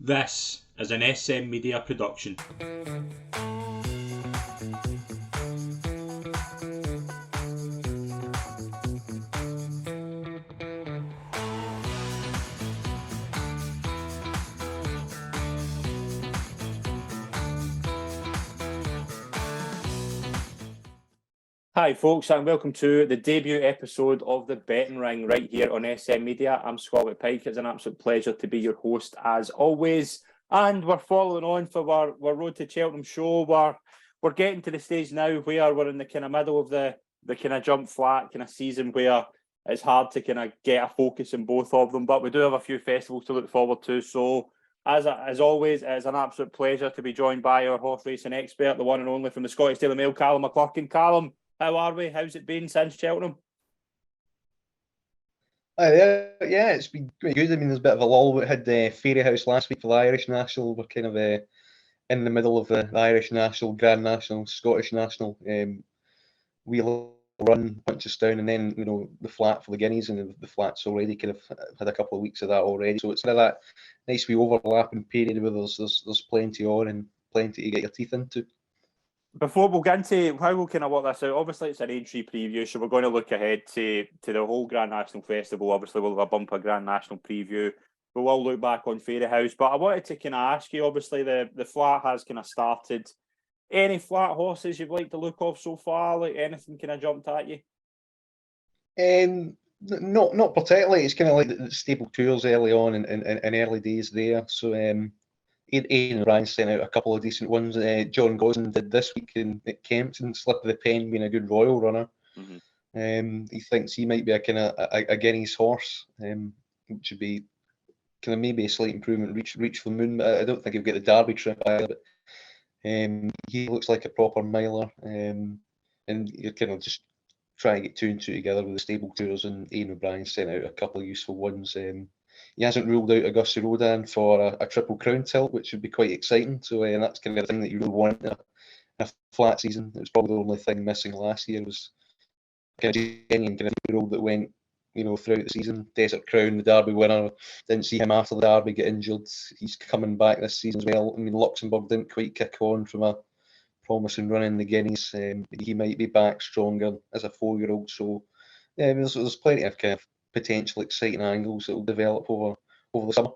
This is an SM Media production. Hi folks, and welcome to the debut episode of the Betting Ring right here on SM Media. I'm Scott McPike. It's an absolute pleasure to be your host as always. And we're following on for our Road to Cheltenham show. We're getting to the stage now where we're in the kind of middle of the kind of jump flat kind of season where it's hard to kind of get a focus in both of them. But we do have a few festivals to look forward to. So as always, it's an absolute pleasure to be joined by our horse racing expert, the one and only from the Scottish Daily Mail, Calum McClurkin. Calum, how are we? How's it been since Cheltenham? Hi there. Yeah, it's been pretty good. I mean, there's a bit of a lull. We had the Fairyhouse last week for the Irish National. We're kind of in the middle of the Irish National, Grand National, Scottish National. We'll run punches down, and then the flat for the Guineas, and the flat's already kind of had a couple of weeks of that already. So it's kind of that nice wee overlapping period where there's plenty on and plenty to get your teeth into. Before we'll get into how we'll kind of work this out, obviously it's an Aintree preview, so we're going to look ahead to the whole Grand National Festival. Obviously, we'll have a bumper Grand National preview. We'll all look back on Fairyhouse, but I wanted to kind of ask you, obviously the flat has kind of started. Any flat horses you've liked the look of so far? Like anything kind of jumped at you? Not particularly. It's kind of like the stable tours early on in early days there. So Ian and Ryan sent out a couple of decent ones. John Gosden did this week at Kempton, Slip of the Pen being a good royal runner. Mm-hmm. He thinks he might be a kind of a Guineas horse, which would be kind of maybe a slight improvement. Reach for the moon. But I don't think he'll get the Derby trip either. But he looks like a proper miler, and you're kind of just trying to get two and two together with the stable tours. And Ian O'Brien sent out a couple of useful ones. He hasn't ruled out Augusta Rodan for a triple crown tilt, which would be quite exciting. So and that's kind of the thing that you really want in a flat season. It was probably the only thing missing last year was kind of genuine kind of role that went throughout the season. Desert Crown, the Derby winner, didn't see him after the Derby get injured. He's coming back this season as well. I mean, Luxembourg didn't quite kick on from a promising run in the Guineas. He might be back stronger as a 4-year-old. So there's plenty of kind of potential exciting angles that will develop over the summer.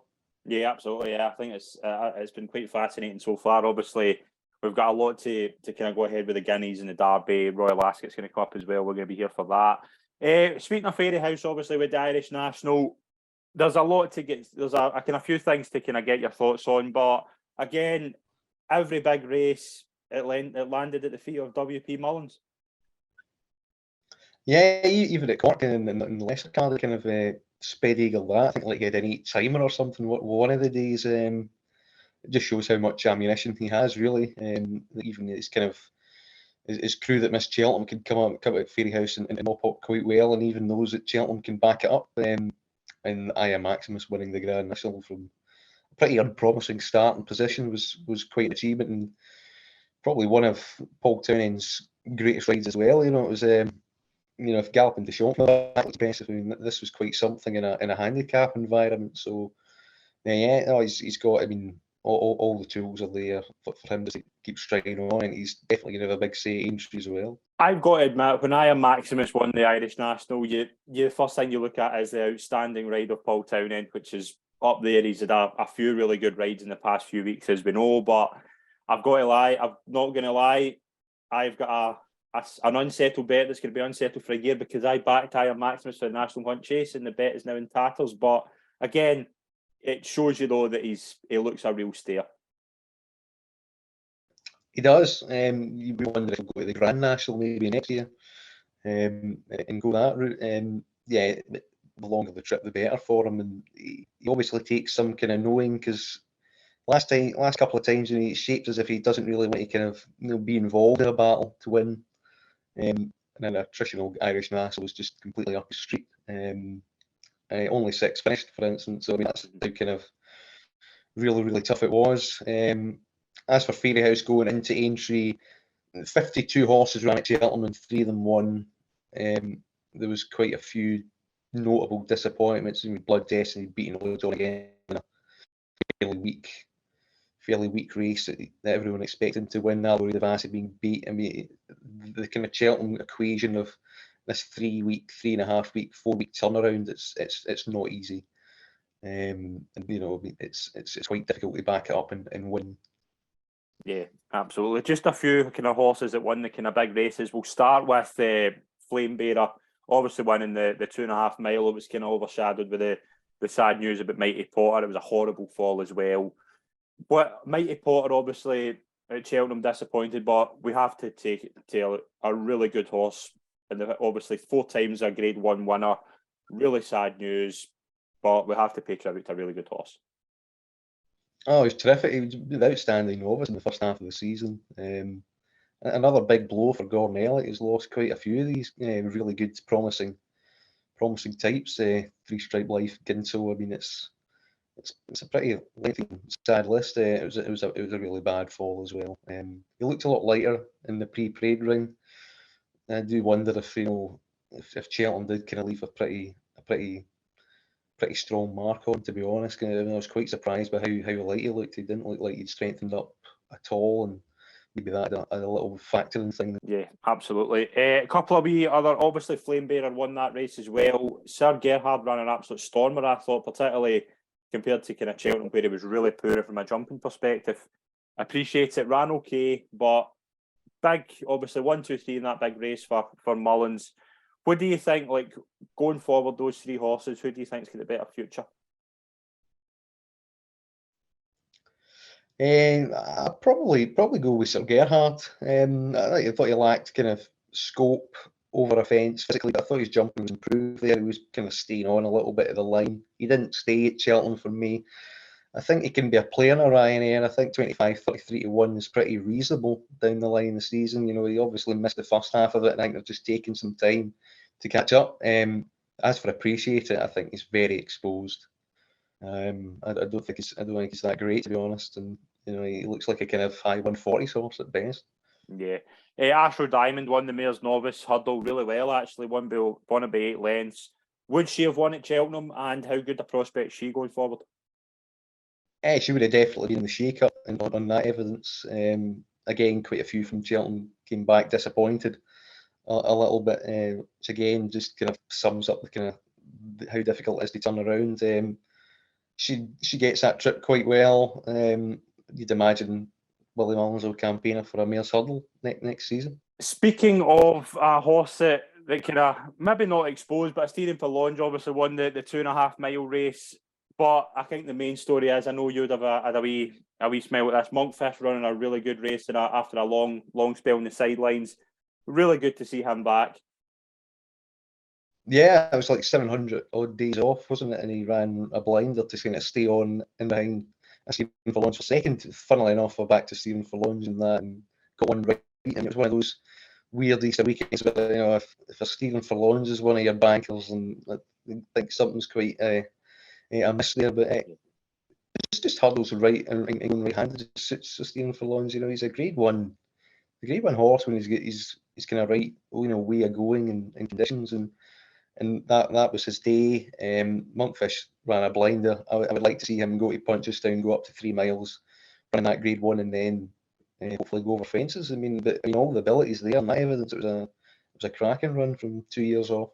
Yeah, absolutely. Yeah, I think it's been quite fascinating so far. Obviously, we've got a lot to kind of go ahead with the Guineas and the Derby. Royal Ascot's going to come up as well. We're going to be here for that. Speaking of Fairyhouse, obviously with the Irish National, there's a lot to get. There's a few things to kind of get your thoughts on. But again, every big race it landed at the feet of WP Mullins. Yeah, even at Cork and in the lesser card, kind of sped eagle that. I think like he had an 8-timer or something one of the days. It just shows how much ammunition he has, really. Even his kind of his crew that missed Cheltenham can come out at Fairyhouse and mop up quite well, and even those at Cheltenham can back it up. And I Am Maximus winning the Grand National from a pretty unpromising starting position was quite an achievement, and probably one of Paul Townend's greatest rides as well. It was if Galloping Deschamps that was best, I mean, this was quite something in a handicap environment. So he's got. I mean, all the tools are there for him to keep striking on, and he's definitely going to have a big say at Aintree as well. I've got to admit, when I Am Maximus won the Irish National, you the first thing you look at is the outstanding ride of Paul Townend, which is up there. He's had a few really good rides in the past few weeks, as we know. But I've got to lie, I'm not going to lie. I've got an unsettled bet that's going to be unsettled for a year because I backed I Am Maximus for the National Hunt Chase, and the bet is now in tatters. But again, it shows you though that he looks a real steer. He does. You wonder if he'll go to the Grand National maybe next year, and go that route. Yeah, the longer the trip, the better for him. And he obviously takes some kind of knowing, because last couple of times he's shaped as if he doesn't really want to kind of be involved in a battle to win. And then a traditional Irish National was just completely up his street. Only 6 finished, for instance. So I mean, that's how kind of really, really tough it was. As for Fairyhouse going into Aintree, 52 horses ran at Cheltenham and 3 of them won. There was quite a few notable disappointments. Blood Destiny beating Loads on again. fairly weak race that everyone expected to win. Although the Vast had been beat. I mean, the kind of Cheltenham equation of this 3 week, 3.5 week, 4 week turnaround, it's not easy. And it's quite difficult to back it up and win. Yeah, absolutely. Just a few kind of horses that won the kind of big races. We'll start with Flame Bearer, obviously winning the 2.5 mile. It was kind of overshadowed with the sad news about Mighty Potter. It was a horrible fall as well. But Mighty Potter, obviously, at Cheltenham, disappointed, but we have to take it to tail. A really good horse, and obviously 4 times a Grade 1 winner. Really sad news, but we have to pay tribute to a really good horse. Oh, he was terrific. He was an outstanding novice in the first half of the season. Another big blow for Gordon Elliott. He's lost quite a few of these really good, promising types. 3 Stripe Life, Ginso. I mean, it's a pretty lengthy, sad list. It was a really bad fall as well. He looked a lot lighter in the pre-parade ring. I do wonder if Cheltenham did kind of leave a pretty strong mark on. To be honest, I was quite surprised by how light he looked. He didn't look like he'd strengthened up at all, and maybe that a little factoring thing. Yeah, absolutely. A couple of wee other, obviously Flame Bearer won that race as well. Sir Gerhard ran an absolute stormer, I thought, particularly compared to kind of Cheltenham, where he was really poor from a jumping perspective. I appreciate it, ran okay, but big, obviously 1, 2, 3 in that big race for Mullins. What do you think, like, going forward, those 3 horses, who do you think's got a better future? I'd probably go with Sir Gerhard. I thought he lacked kind of scope over a fence physically, but I thought his jumping was improved there. He was kind of staying on a little bit of the line. He didn't stay at Cheltenham for me. I think he can be a player in a Ryanair. I think 25-33 to 1 is pretty reasonable down the line of the season. He obviously missed the first half of it, and I think they've just taken some time to catch up. As for Appreciate It, I think he's very exposed. I don't think he's that great, to be honest, and he looks like a kind of high 140 horse at best. Yeah. Ashrow Diamond won the Mayor's Novice hurdle really well, actually, won it by 8 lengths. Would she have won at Cheltenham, and how good a prospect is she going forward? She would have definitely been in the shake-up on that evidence. Again, quite a few from Cheltenham came back disappointed a little bit, which again just kind of sums up the kind of how difficult it is to turn around. She gets that trip quite well. You'd imagine Willie Mullins will campaign her for a Mayor's Hurdle next season. Speaking of a horse that kind of maybe not exposed, but Steering for Launge obviously won the 2.5 mile race. But I think the main story is, I know you'd have had a wee smile at this. Monkfish running a really good race after a long spell on the sidelines. Really good to see him back. Yeah, it was like 700 odd days off, wasn't it? And he ran a blinder to kind of stay on in behind Steering for Launge for second. Funnily enough, we're back to Steering for Launge and that, and got one right. And it was one of those weird Easter weekends where, if a Steering for Launge is one of your bankers, and I think something's quite amiss there. But it's just hurdles right and right-handed. Just suits Steering for Launge. He's a Grade 1 horse when he's kind of right, way of going and conditions, and that was his day. Monkfish ran a blinder. I would like to see him go to Punchestown, go up to 3 miles, run that Grade 1, and then hopefully go over fences. All the abilities there, and that evidence. It was a cracking run from 2 years off.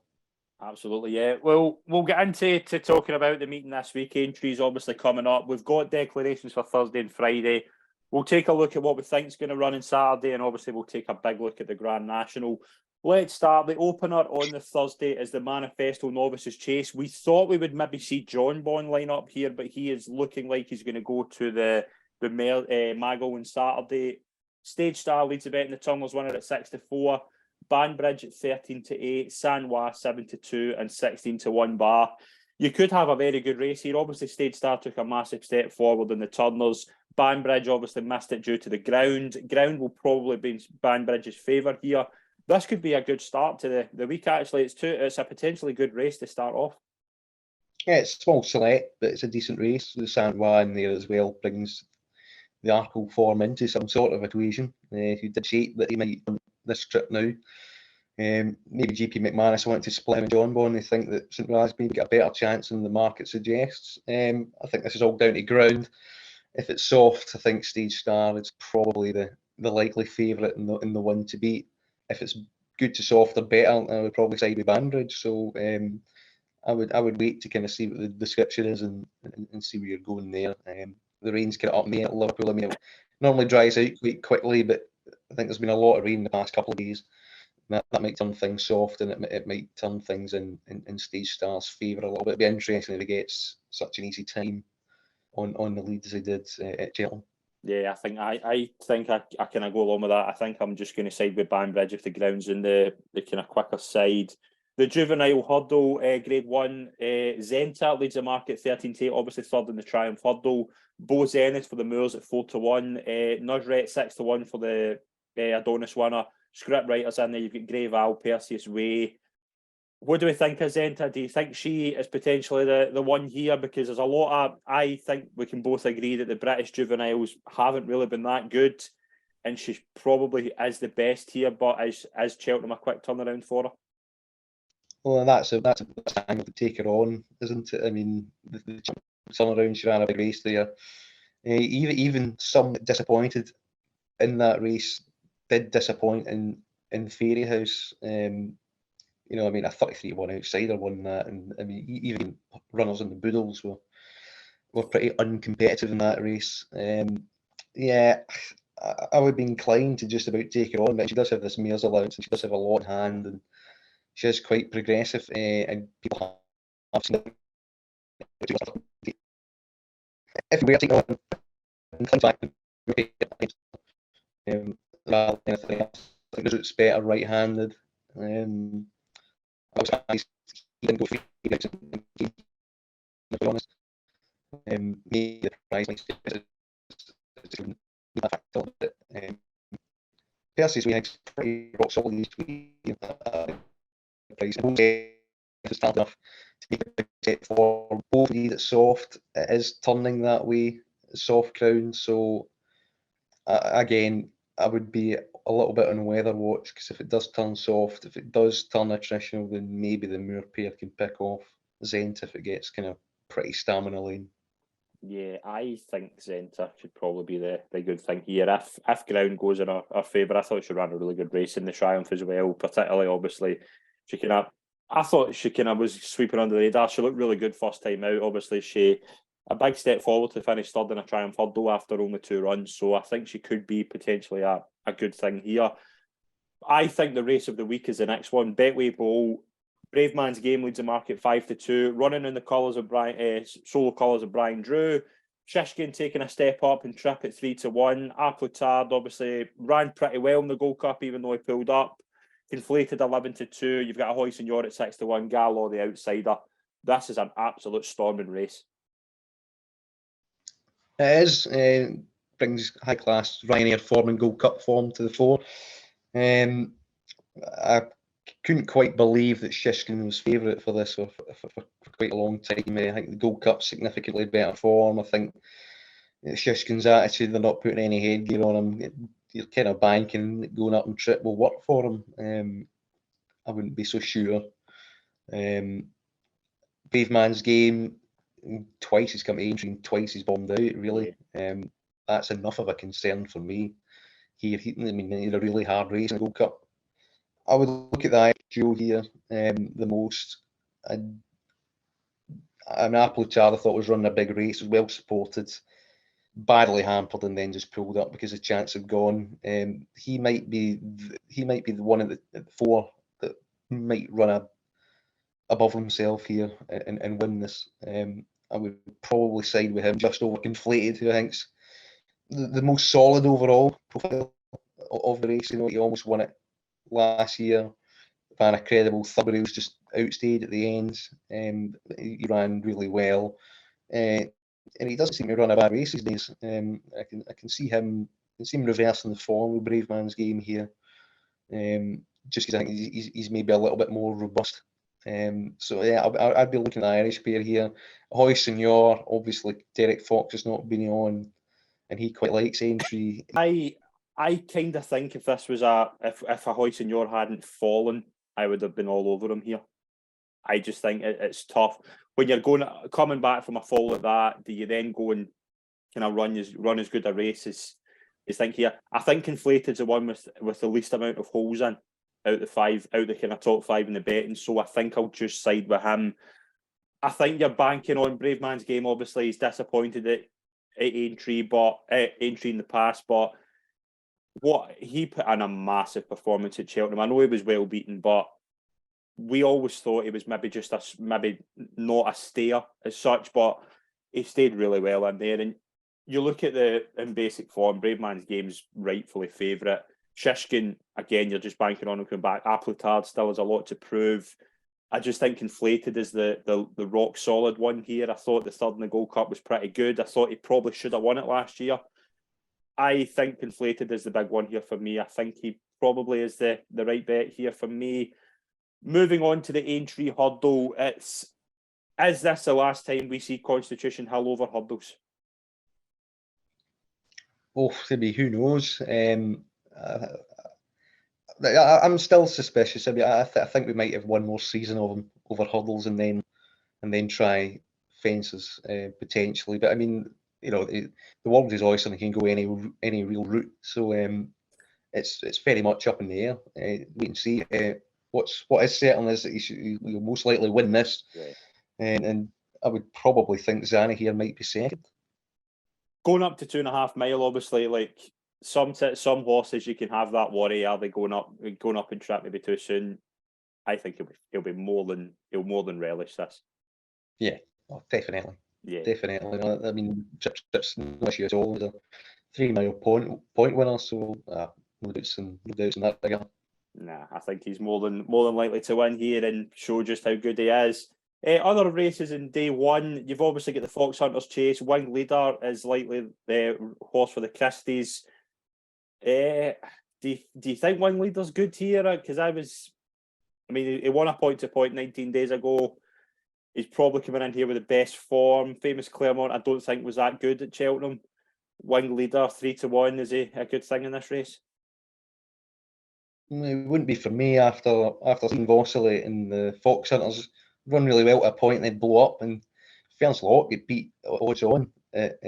Absolutely, yeah. Well, we'll get into talking about the meeting this week. Aintree's obviously coming up. We've got declarations for Thursday and Friday. We'll take a look at what we think is going to run on Saturday, and obviously we'll take a big look at the Grand National. Let's start. The opener on the Thursday is the Manifesto Novices Chase. We thought we would maybe see John Bond line up here, but he is looking like he's going to go to the Maggle on Saturday. Stage Star leads the bet in the Tunnels winner at 6-4. Banbridge at 13-8, Sanwa 7-2, and 16-1 bar. You could have a very good race here. Obviously, Stage Star took a massive step forward in the turners. Banbridge obviously missed it due to the ground. Ground will probably be in Banbridge's favour here. This could be a good start to the week, actually. It's a potentially good race to start off. Yeah, it's small select, but it's a decent race. The Sanwa in there as well brings the Arkle form into some sort of equation. He did shake that he might win this trip now. Maybe GP McManus wanted to split him and John Bond. They think that St Mirren's maybe got a better chance than the market suggests. I think this is all down to ground. If it's soft, I think Stage Star is probably the likely favourite and the one to beat. If it's good to soft or better, I would probably side with Banbridge. So I would wait to kind of see what the description is and see where you're going there. The rain's kind of up in the air at Liverpool. I mean, it normally dries out quite quickly, but I think there's been a lot of rain in the past couple of days. That might turn things soft, and it might turn things in Stage Star's favour a little bit. It'd be interesting if he gets such an easy time on the lead as he did at Cheltenham. Yeah, I think I kind of go along with that. I think I'm just going to side with Banbridge if the ground's in the kind of quicker side. The juvenile hurdle, Grade 1, Zenta leads the market 13-8, obviously third in the Triumph hurdle. Bo Zenith for the Moors at 4-1. Nusret 6-1 for the Adonis winner. Script writers in there, you've got Grey Val, Perseus Way. What do we think of Zenta? Do you think she is potentially the one here? Because there's a lot of, I think we can both agree that the British juveniles haven't really been that good, and she probably is the best here, but is Cheltenham a quick turnaround for her? Well, that's a angle to take her on, isn't it? I mean, the turnaround, she ran a big race there. Even some disappointed in that race did disappoint in Fairy House. You know, I mean, a 33-1 outsider won that, and I mean, even runners in the Boodles were pretty uncompetitive in that race. Yeah, I would be inclined to just about take her on, but she does have this mare's allowance, and she does have a lot in hand, and she is quite progressive, and people have seen it. If we were taking on, inclined back, rather than anything else, I think it's better right-handed. I was surprised he didn't go for it, to be honest. Maybe the prize might Percy's way is pretty rock solid this week. Price is hard enough to be a set for both of these. It's soft. It is turning that way. Soft crown. So again, I would be a little bit on weather watch, because if it does turn soft, if it does turn attritional, then maybe the Moor pair can pick off Zent if it gets kind of pretty stamina lane. Yeah, I think Zenta should probably be the good thing here. If ground goes in our favour, I thought she ran a really good race in the Triumph as well. Particularly, obviously, I thought she kind of was sweeping under the radar. She looked really good first time out. Obviously, she a big step forward to finish third in a Triumph hurdle after only 2 runs. So I think she could be potentially a good thing here. I think the race of the week is the next one. Betway Bowl. Brave Man's Game leads the market 5-2, running in the colours of solo colours of Brian Drew. Shishkin taking a step up and trip at 3-1. Applutard obviously ran pretty well in the Gold Cup, even though he pulled up. Conflated 11-2. You've got a Hoy Senor at 6-1. Gallo the outsider. This is an absolute storming race. It is. Brings high class Ryanair form and Gold Cup form to the fore. I couldn't quite believe that Shishkin was favourite for this for quite a long time. I think the Gold Cup's significantly better form. I think Shishkin's attitude, they're not putting any headgear on him. You're kind of banking going up and trip will work for him. I wouldn't be so sure. Brave Man's Game, twice he's come to Aintree and twice he's bombed out, really. That's enough of a concern for me. He had a really hard race in the Gold Cup. I would look at the Irish duo here the most. An Applutard I thought was running a big race, was well supported, badly hampered, and then just pulled up because his chance had gone. He might be the one of the 4 that might run above himself here and win this. I would probably side with him, just over Conflated, who I think's the most solid overall profile of the race. You know, he almost won it last year. Ran a credible third, he was just outstayed at the end. He ran really well, and he doesn't seem to run a bad race these days. I can see him reversing the form with Brave Man's Game here, just because I think he's maybe a little bit more robust. So yeah, I'd be looking at the Irish pair here. Hoy Senor, obviously Derek Fox has not been on, and he quite likes Aintree. I kind of think if this was if a Hoyt-Senior hadn't fallen, I would have been all over him here. I just think it's tough when you're coming back from a fall like that. Do you then go and kind of run as good a race as think here? I think Inflated's the one with the least amount of holes in out the kind of top 5 in the betting. So I think I'll just side with him. I think you're banking on Brave Man's Game. Obviously, he's disappointed at Aintree in the past, but what he put in a massive performance at Cheltenham. I know he was well beaten, but we always thought he was maybe just maybe not a stayer as such, but he stayed really well in there. And you look at in basic form, Brave Man's Game's rightfully favourite. Shishkin, again, you're just banking on him coming back. Applitard still has a lot to prove. I just think Inflated is the rock solid one here. I thought the third in the Gold Cup was pretty good. I thought he probably should have won it last year. I think Inflated is the big one here for me. I think he probably is the right bet here for me. Moving on to the Aintree hurdle, is this the last time we see Constitution Hill over hurdles? Oh, maybe, who knows? I'm still suspicious. I mean, I think we might have one more season of him over hurdles and then try fences potentially. But I mean, the world is oyster and he can go any real route. So it's very much up in the air. Wait and see. What is certain is that he'll most likely win this, yeah. And I would probably think Zani here might be second. Going up to 2.5 mile, obviously, like some horses, you can have that worry: are they going up in trap maybe too soon? I think he'll more than relish this. Yeah, definitely. Yeah, definitely. I mean, Chip's no issue at all. He's a 3 mile point winner, so no doubts in that regard. Nah, I think he's more than likely to win here and show just how good he is. Other races in day one, you've obviously got the Fox Hunters Chase. Wing Leader is likely the horse for the Christies. Do you think Wing Leader's good here? Because he won a point-to-point 19 days ago. He's probably coming in here with the best form. Famous Claremont, I don't think was that good at Cheltenham. Wing Leader 3-1, is he a good thing in this race? It wouldn't be for me after seeing Vossley and the Fox Hunters run really well at a point and then blow up, and Ferns Lock get beat odds on at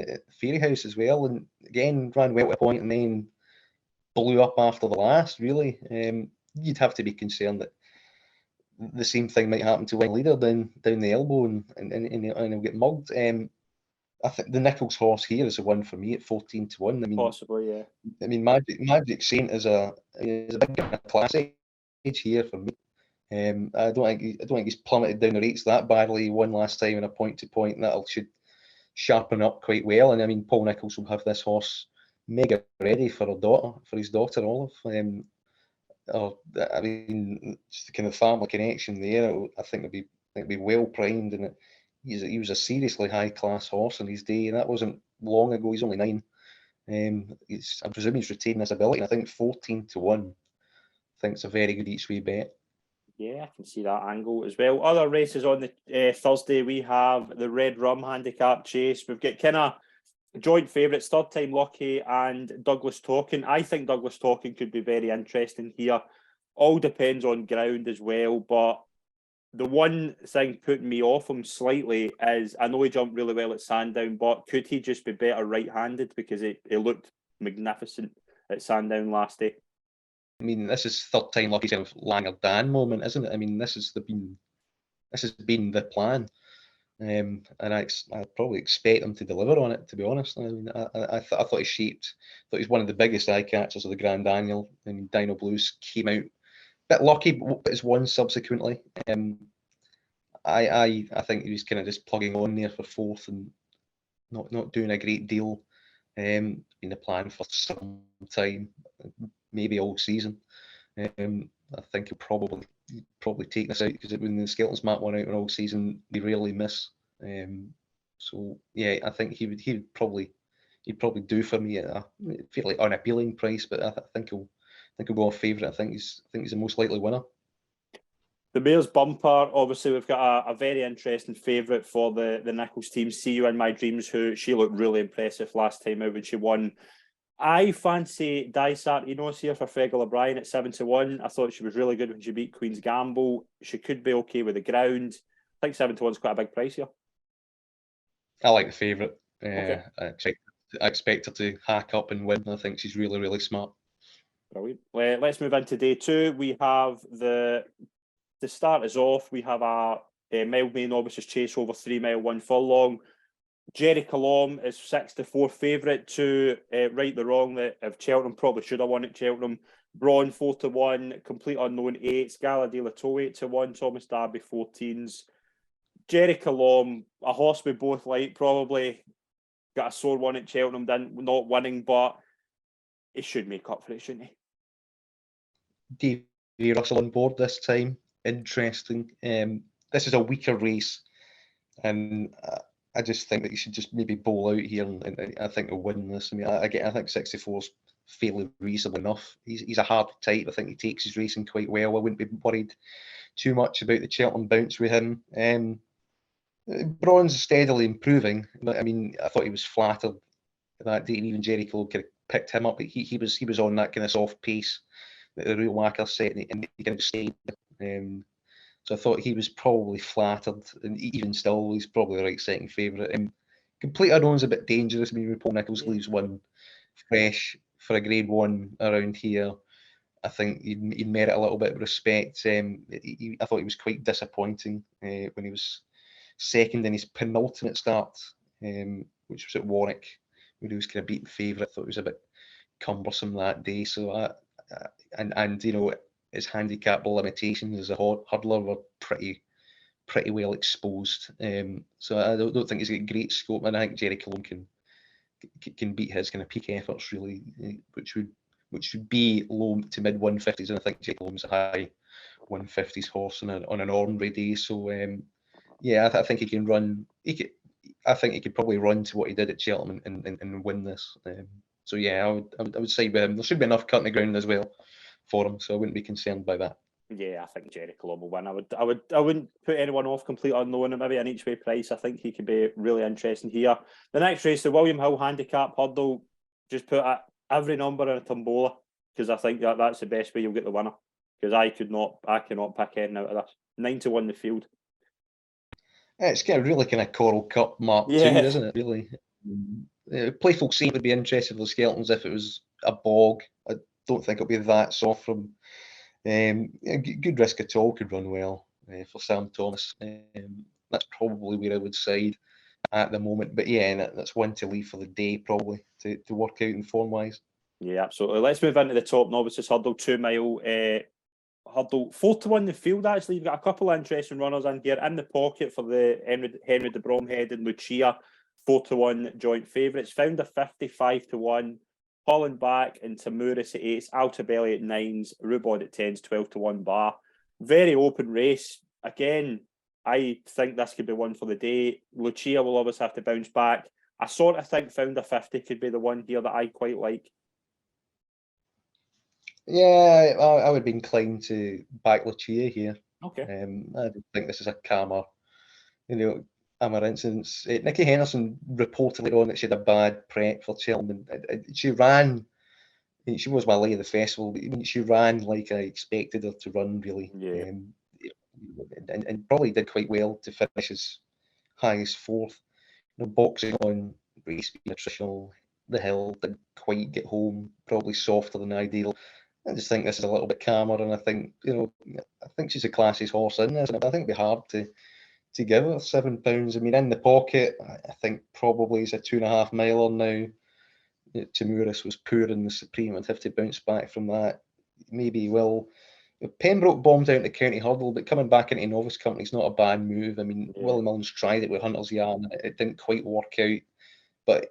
Fairy House as well, and again ran well at a point and then blew up after the last. Really, you'd have to be concerned that the same thing might happen to Wing Leader down the elbow and he'll get mugged. I think the Nichols horse here is the one for me at 14-1. I mean, possibly, yeah. I mean, Magic Saint is a big class age here for me. I don't think he's plummeted down the rates that badly. He won last time in a point-to-point, and that should sharpen up quite well. And I mean, Paul Nichols will have this horse mega ready for his daughter Olive. I mean, just the kind of family connection there. I think it'd be well primed, and he was a seriously high class horse in his day, and that wasn't long ago. He's only 9. I presume he's retained his ability. And I think 14-1. I think it's a very good each way bet. Yeah, I can see that angle as well. Other races on the Thursday, we have the Red Rum Handicap Chase. We've got kind of joint favourites, Third Time Lucky and Douglas Talking. I think Douglas Talking could be very interesting here. All depends on ground as well, but the one thing putting me off him slightly is, I know he jumped really well at Sandown, but could he just be better right-handed, because he looked magnificent at Sandown last day? I mean, this is Third Time Lucky kind of Langer Dan moment, isn't it? I mean, this has been the plan, and I probably expect him to deliver on it. To be honest, I mean, I thought he shaped. Thought he's one of the biggest eye catchers of the Grand Daniel. I mean, Dino Blues came out a bit lucky, but has won subsequently. I think he was kind of just plugging on there for fourth and not doing a great deal. Been the plan for some time, maybe all season. I think he'll probably take this out, because when the Skelton's map went out all season, they rarely miss. So yeah, I think he'd probably do for me at a fairly unappealing price, but I think he'll go off favourite. I think he's the most likely winner. The Mayor's Bumper, obviously we've got a very interesting favourite for the Nichols team, See You In My Dreams, who she looked really impressive last time out when she won I fancy Dysart Enos here for Fergal O'Brien at 7-1. I thought she was really good when she beat Queen's Gamble. She could be okay with the ground. I think 7-1 is quite a big price here. I like the favourite. Okay. I expect her to hack up and win. I think she's really, really smart. Brilliant. Let's move into day two. We have to start us off, we have a mile main novices chase over 3 mile 1 furlong. Jerry Calum is 6-4 favourite to right the wrong that of Cheltenham. Probably should have won at Cheltenham. Braun 4-1, Complete Unknown 8s, Gala de la Toe 8-1, Thomas Darby 14s. Jerry Calum, a horse we both like, probably got a sore one at Cheltenham, not winning, but he should make up for it, shouldn't he? Davy Russell on board this time. Interesting. This is a weaker race, and I just think that you should just maybe bowl out here, and I think he'll win this. I mean, I think 64 is fairly reasonable enough. He's a hard type. I think he takes his racing quite well. I wouldn't be worried too much about the Cheltenham bounce with him. Braun's steadily improving. I mean, I thought he was flattered that day, and even Jerry Cole kind of picked him up. He was on that kind of soft pace that the real Wacker set, and he kind of stayed. So I thought he was probably flattered, and even still, he's probably the right second favourite. Complete Unknown's a bit dangerous. I mean, Paul Nicholls leaves one fresh for a Grade 1 around here. I think he'd merit a little bit of respect. I thought he was quite disappointing when he was second in his penultimate start, which was at Warwick, where he was kind of beaten favourite. I thought it was a bit cumbersome that day. So and you know, his handicap limitations as a hurdler were pretty well exposed. So I don't think he's got great scope, and I think Jerry Calum can beat his kind of peak efforts really, which would be low to mid 150s, and I think Jerry Calum's a high 150s horse on an ordinary day. So yeah, I think he can run. I think he could probably run to what he did at Cheltenham and win this. So yeah, I would side with him. There should be enough cut in the ground as well for him, so I wouldn't be concerned by that. Yeah, I think Jerry Calum will win. I wouldn't put anyone off Complete Unknown, and maybe an each way price. I think he could be really interesting here. The next race, the William Hill Handicap Hurdle, just put every number in a tombola, because I think that's the best way you'll get the winner. Because I cannot pick anything out of this. 9-1 the field. It's really kind of Coral Cup Mark II, isn't it? Really. Playful Saint would be interested in the Skeletons if it was a bog. I don't think it'll be that soft from. Good Risk at All could run well for Sam Thomas. That's probably where I would side at the moment. But yeah, that's one to leave for the day probably to work out in form wise. Yeah, absolutely. Let's move into the top novices hurdle, 2 mile hurdle. 4-1 the field, actually. You've got a couple of interesting runners in here. In the pocket for the Henry de Bromhead and Lucia, 4-1 joint favourites. Found a 55-1. Holland back into Mooris at 8s, Altabelli at 9s, Rubod at 10s, 12-1 bar. Very open race. Again, I think this could be one for the day. Lucia will always have to bounce back. I sort of think Found a 50 could be the one here that I quite like. Yeah, I would be inclined to back Lucia here. Okay. I don't think this is a calmer, incidents. Nikki Henderson reported later on that she had a bad prep for Cheltenham. She ran. She was my lady of the festival, but she ran like I expected her to run, really. Yeah. And probably did quite well to finish as high as fourth. Boxing on, race attritional, the hill didn't quite get home, probably softer than ideal. I just think this is a little bit calmer, and I think I think she's a classiest horse in this, and I think it'd be hard to give her £7. I mean, in the pocket, I think probably is a 2.5 miler now. Tamuris was poor in the Supreme. I'd have to bounce back from that. Maybe he will. Pembroke bombed out in the county hurdle, but coming back into novice company is not a bad move. I mean, Willie Mullins tried it with Hunter's Yarn. It didn't quite work out. But,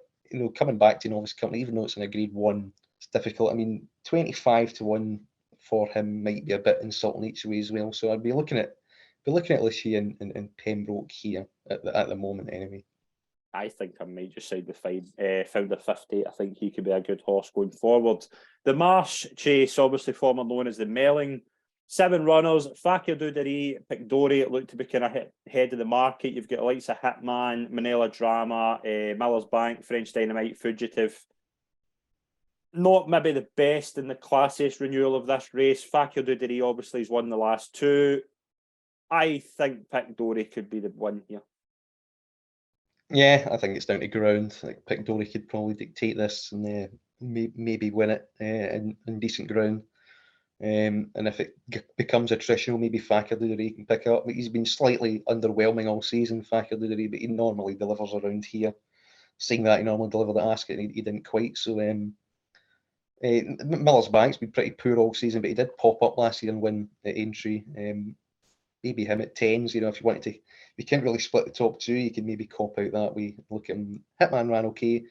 coming back to novice company, even though it's in a Grade 1, it's difficult. I mean, 25-1 for him might be a bit insulting each way as well. So I'd be looking at Lucia and Pembroke here at the moment anyway. I think I might just side with Found a 50. I think he could be a good horse going forward. The Marsh Chase, obviously formerly known as the Melling. 7 runners, Fakir Dudari, Picdori look to be kind of head of the market. You've got the likes of Hitman, Manila Drama, Miller's Bank, French Dynamite, Fugitive. not maybe the best and the classiest renewal of this race. Fakir Duderi obviously has won the last two. I think Pick Dory could be the one here. Yeah, I think it's down to ground. Like Pick Dory could probably dictate this and maybe win it in decent ground. And if it becomes attritional, maybe Fakir Duderi can pick it up. But he's been slightly underwhelming all season, Fakir Duderi, but he normally delivers around here. Seeing that he normally delivered at Ascot, and he didn't quite. So Miller's Bank's been pretty poor all season, but he did pop up last year and win at Aintree. Maybe him at tens. If you wanted to, if you can't really split the top two, you could maybe cop out that way. Look at him. Hitman ran okay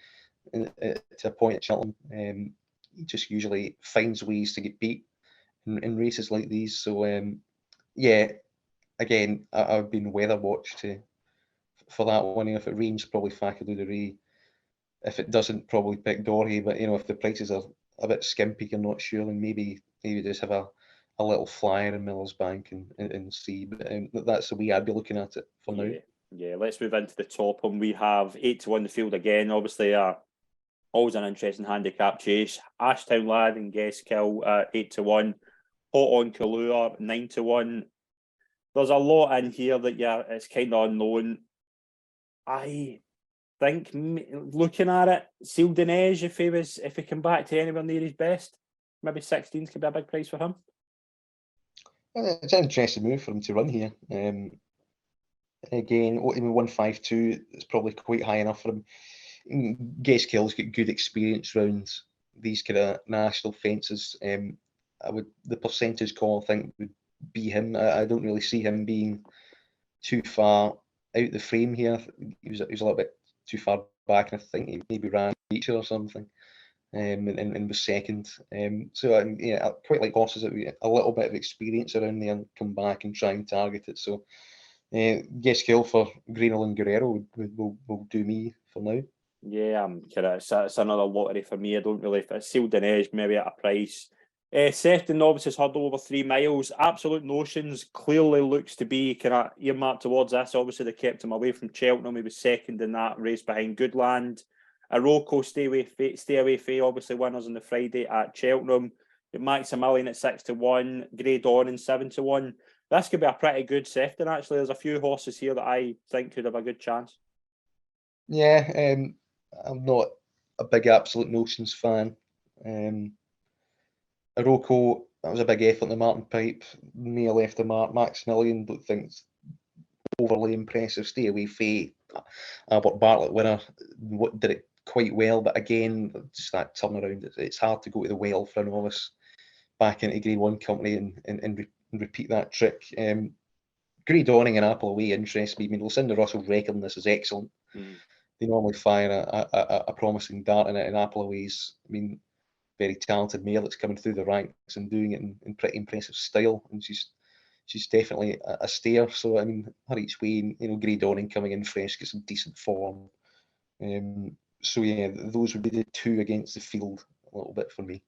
to a point at Cheltenham. He just usually finds ways to get beat in races like these. So yeah, again, I've been weather watched for that one. If it rains, probably Fakir Duderi. If it doesn't, probably Pick Dory. But if the prices are a bit skimpy, you're not sure, then maybe just have a little flyer in Miller's Bank and see. But that's the way I'd be looking at it for now. Yeah, let's move into the top, and we have 8-1 the field again. Obviously, always an interesting handicap chase. Ashtown Lad and Guestkill at 8-1. Hot on Kalua 9-1. There's a lot in here that it's kind of unknown. I think looking at it, Sealed in Edge, if he came back to anywhere near his best, maybe 16s could be a big price for him. It's an interesting move for him to run here. Again, 152 is probably quite high enough for him. Guestkill's got good experience around these kind of national fences. The percentage call I think would be him. I don't really see him being too far out the frame here. He was a little bit too far back, and I think he maybe ran a feature or something, and was second. So I quite like horses that with a little bit of experience around there and come back and try and target it. So Guestkill for Greenall and Guerrero will do me for now. Yeah, I'm correct. It's another lottery for me. I don't really, if it's Sealed in Edge, maybe at a price. Sefton Novices hurdle over 3 miles. Absolute Notions clearly looks to be kind of earmarked towards this. Obviously, they kept him away from Cheltenham. He was second in that race behind Goodland. Iroko, Stay Away Faye, obviously winners on the Friday at Cheltenham. Maximilian at 6-1. Grey Dawn and 7-1. This could be a pretty good Sefton, actually. There's a few horses here that I think could have a good chance. Yeah, I'm not a big Absolute Notions fan. Iroko, that was a big effort in the Martin Pipe. Near left the mark. Maximilian, don't think it's overly impressive. Stay Away Faye, Albert Bartlett winner, did it quite well. But again, just that turnaround, it's hard to go to the well for a novice back into Grade 1 company and repeat that trick. Grey Dawning and Apple Away interest me. I mean, Lucinda Russell's record in this is excellent. They normally fire a promising dart in it, and Apple Away's, very talented mare that's coming through the ranks and doing it in pretty impressive style, and she's definitely a stayer. So her each way, Grey Dawning coming in fresh, get some decent form. So yeah, those would be the two against the field a little bit for me.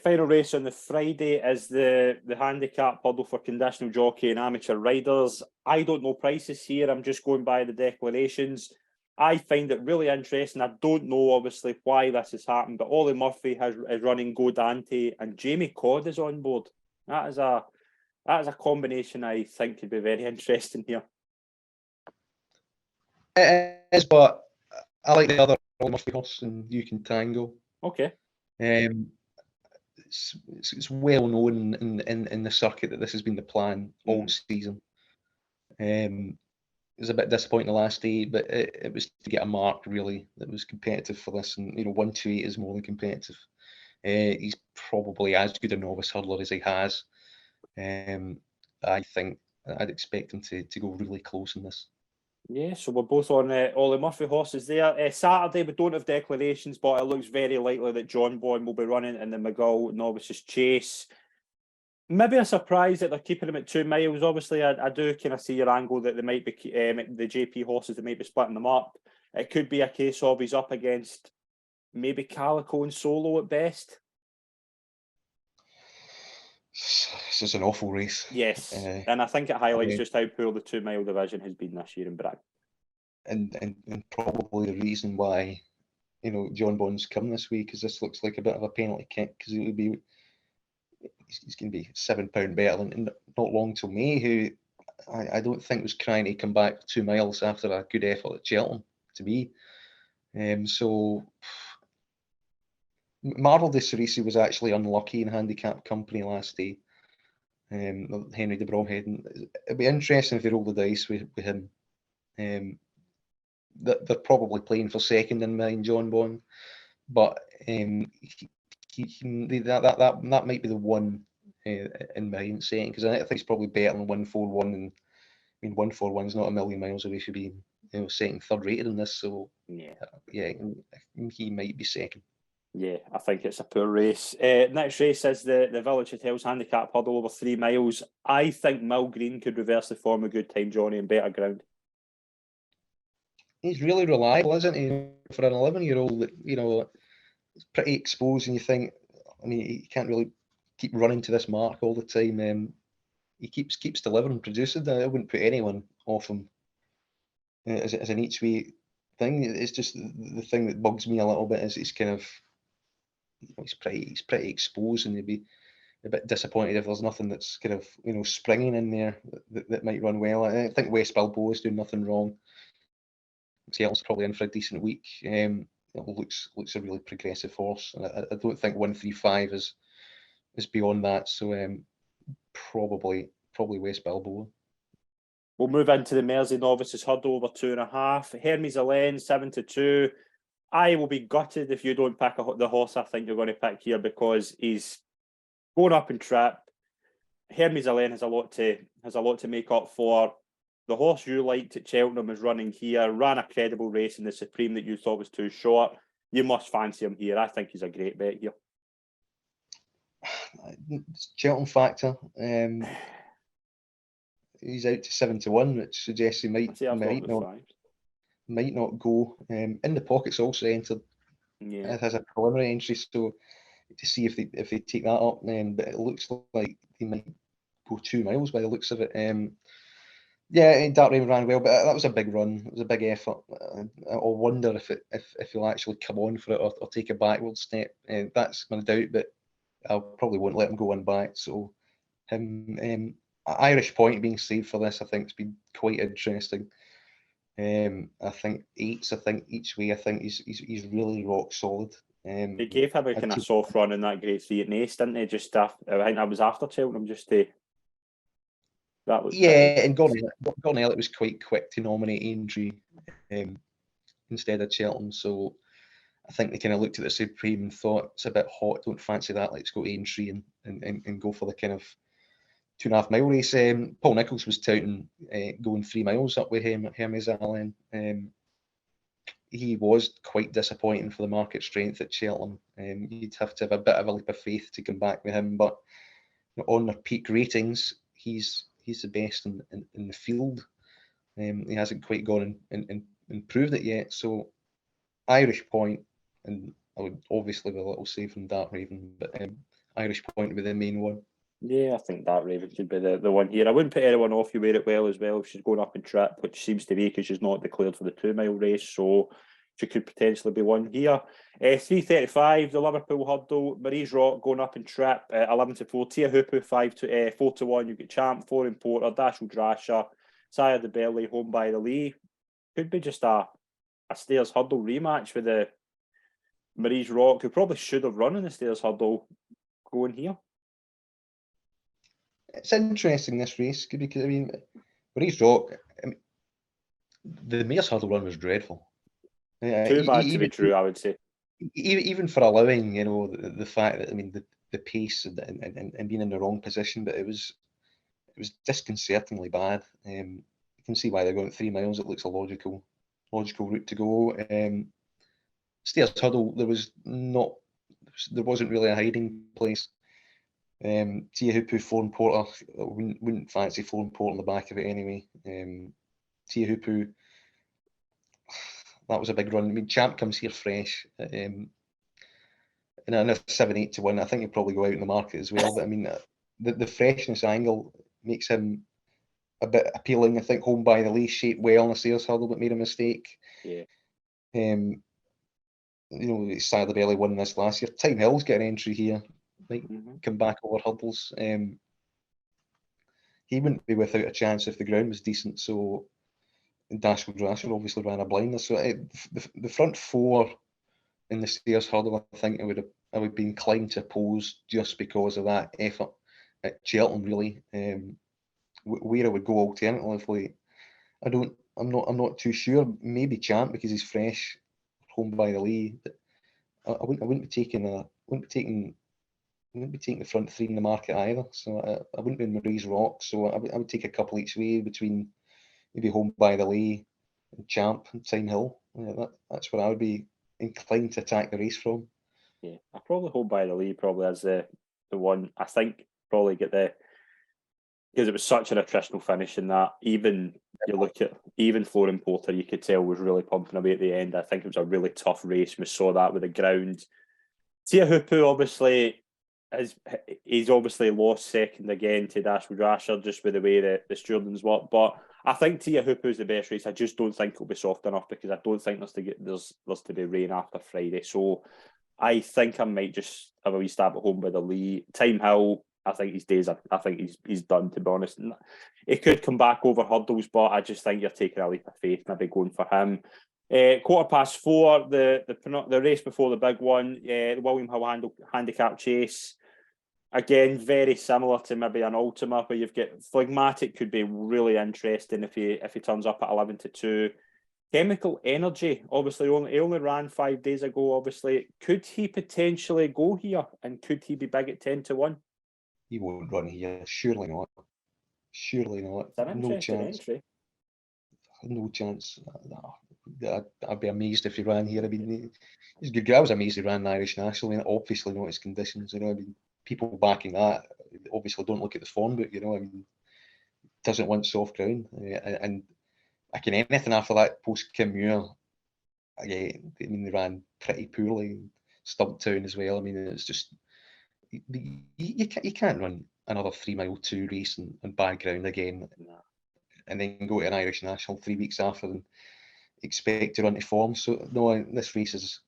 Final race on the Friday is the handicap hurdle for conditional jockey and amateur riders. I don't know prices here. I'm just going by the declarations. I find it really interesting. I don't know, obviously, why this has happened, but Ollie Murphy is running Go Dante and Jamie Codd is on board. That is a combination I think could be very interesting here. It is, but I like the other Ollie Murphy horse, and You Can Tango. Okay. It's well known in the circuit that this has been the plan all season. It was a bit disappointing the last day, but it was to get a mark really that was competitive for this, and 128 is more than competitive. He's probably as good a novice hurdler as he has. I think I'd expect him to go really close in this. Yeah, so we're both on Ollie Murphy horses there. Saturday, we don't have declarations, but it looks very likely that John Boyne will be running in the McGill Novices Chase. Maybe a surprise that they're keeping him at 2 miles. Obviously, I do kind of see your angle that they might be the JP horses that might be splitting them up. It could be a case of he's up against maybe Calico and Solo at best. This is an awful race. Yes, and I think it highlights just how poor the 2 mile division has been this year in Bragg. And probably the reason why John Bond's come this week, because this looks like a bit of a penalty kick, because he's going to be £7 better than not long till May, who I don't think was crying to come back 2 miles after a good effort at Cheltenham to me. So Marvel de Cerisi was actually unlucky in handicap company last day. Henry de Bromhead. It'd be interesting if they roll the dice with him. They're probably playing for second in mind, John Bond, but that might be the one in mind setting, because I think it's probably better than 141, and 141 is not a million miles away from being second, third rated in this. So yeah, he might be second. Yeah, I think it's a poor race. Next race is the Village Hotels handicap hurdle over 3 miles. I think Mill Green could reverse the form of Good Time Johnny and better ground. He's really reliable, isn't he, for an 11-year-old? It's pretty exposed, and you think, he can't really keep running to this mark all the time. He keeps delivering, producing. I wouldn't put anyone off him as an each way thing. It's just the thing that bugs me a little bit is he's kind of he's pretty exposed, and you'd be a bit disappointed if there's nothing that's kind of springing in there that might run well. I think West Bilboa is doing nothing wrong. Seattle's probably in for a decent week. It looks a really progressive horse, and I don't think 135 is beyond that. So probably West Bilboa. We'll move into the Mersey Novices hurdle over 2.5. Hermes Alen 7-2. I will be gutted if you don't pick the horse I think you're going to pick here, because he's going up in trip. Hermes Alen has a lot to make up for. The horse you liked at Cheltenham is running here, ran a credible race in the Supreme that you thought was too short. You must fancy him here. I think he's a great bet here. Cheltenham factor. He's out to 7-1, which suggests he might not go. In the Pocket's also entered. Yeah. It has a preliminary entry, so to see if they take that up, but it looks like they might go 2 miles by the looks of it. Dark Rain ran well, but that was a big run. It was a big effort. I'll wonder if he'll actually come on for it or take a backward step. That's my doubt, but I probably won't let him go one back. So him, Irish Point being saved for this, I think, has been quite interesting. I think 8s. I think each way. I think he's really rock solid. They gave him a kind of soft run in that Grade 3 at Naas, didn't they? Just after, I think that was after Cheltenham. That was and Gordon Elliott was quite quick to nominate Aintree instead of Cheltenham. So I think they kind of looked at the Supreme and thought, it's a bit hot, don't fancy that, let's go Aintree and go for the kind of 2.5 mile race. Paul Nicholls was touting going 3 miles up with Hermes Allen. He was quite disappointing for the market strength at Cheltenham. You'd have to have a bit of a leap of faith to come back with him, but on their peak ratings, he's the best in the field. He hasn't quite gone and proved it yet. So Irish Point, and I would obviously be a little safe from Dark Raven, but Irish Point would be the main one. Yeah, I think Dark Raven should be the one here. I wouldn't put anyone off. You wear it well as well. She's going up in trip, which seems to be because she's not declared for the 2 mile race, so she could potentially be one here. 3:35, the Liverpool hurdle. Marie's Rock going up in trip, 11-4. Tia Hoopu 4-1. You get Champ, 4 Importer, Dashel Drasher, Sire de Belly, Home by the Lee. Could be just a Stairs hurdle rematch with the Marie's Rock, who probably should have run in the Stairs hurdle, going here. It's interesting, this race, because Marie's Rock, the Mayor's hurdle run was dreadful. Too bad to be true, I would say. Even for allowing, the fact that the pace and being in the wrong position, but it was disconcertingly bad. You can see why they're going 3 miles. It looks a logical route to go. Stairs hurdle, there wasn't really a hiding place. Tia Hoopu 4 Importer, wouldn't fancy 4 Importer on the back of it anyway. Tia Hoopu, that was a big run. Champ comes here fresh. And another 7-8-1. I think he'll probably go out in the market as well. But the freshness angle makes him a bit appealing. I think Home by the Lee shaped well on a Stairs hurdle, but made a mistake. Yeah. Saddleberry won this last year. Time Hill's got an entry here. Might come back over hurdles. He wouldn't be without a chance if the ground was decent. So Dashwood Rasher obviously ran a blinder. So the front four in the Stairs hurdle, I think I would be inclined to oppose just because of that effort at Cheltenham. Really, where I would go alternatively, I'm not too sure. Maybe Champ because he's fresh, home by the Lee. But I wouldn't be taking the front three in the market either. So I wouldn't be in Marie's Rock. So I would take a couple each way between maybe Home by the Lee and Champ and Time Hill. That's where I would be inclined to attack the race from. Yeah, I probably Home by the Lee probably as the one. I think probably get because it was such an attritional finish in that. Even you look at Florin Porter, you could tell was really pumping away at the end. I think it was a really tough race. We saw that with the ground. Tia Hupu obviously he's obviously lost second again to Dashwood Rasher just with the way that the Stewarden's work. But I think Tia Hupu is the best race. I just don't think it'll be soft enough because I don't think there's to be rain after Friday. So I think I might just have a wee stab at Home by the Lee. Time Hill, I think he's done, to be honest. He could come back over hurdles, but I just think you're taking a leap of faith, maybe going for him. 4:15, the race before the big one, the William Hill handicap chase. Again, very similar to maybe an Ultima, where you've got Phlegmatic could be really interesting if he turns up at 11-2. Chemical Energy, obviously, he only ran 5 days ago. Obviously, could he potentially go here, and could he be big at 10-1? He won't run here. Surely not. Surely not. It's an interesting entry. No chance. I'd be amazed if he ran here. I mean, he's good. I was amazed he ran the Irish National. I mean, obviously not his conditions. I mean, people backing that obviously don't look at the form book. I mean, doesn't want soft ground. And anything after that post Kim Muir, again, I mean, they ran pretty poorly. Stumptown as well. I mean, it's just you can't run another 3 mile 2 race and bad ground again, and then go to an Irish National 3 weeks after and expect to run to form. So no, this race is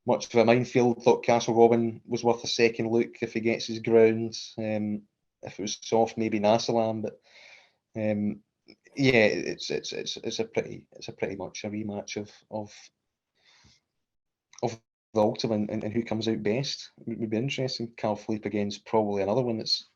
much of a minefield. Thought Castle Robin was worth a second look if he gets his grounds. If it was soft, maybe Nasalam, but yeah, it's a pretty much a rematch of the Ultima and who comes out best. It would be interesting. Cal Philippe again is probably another one that's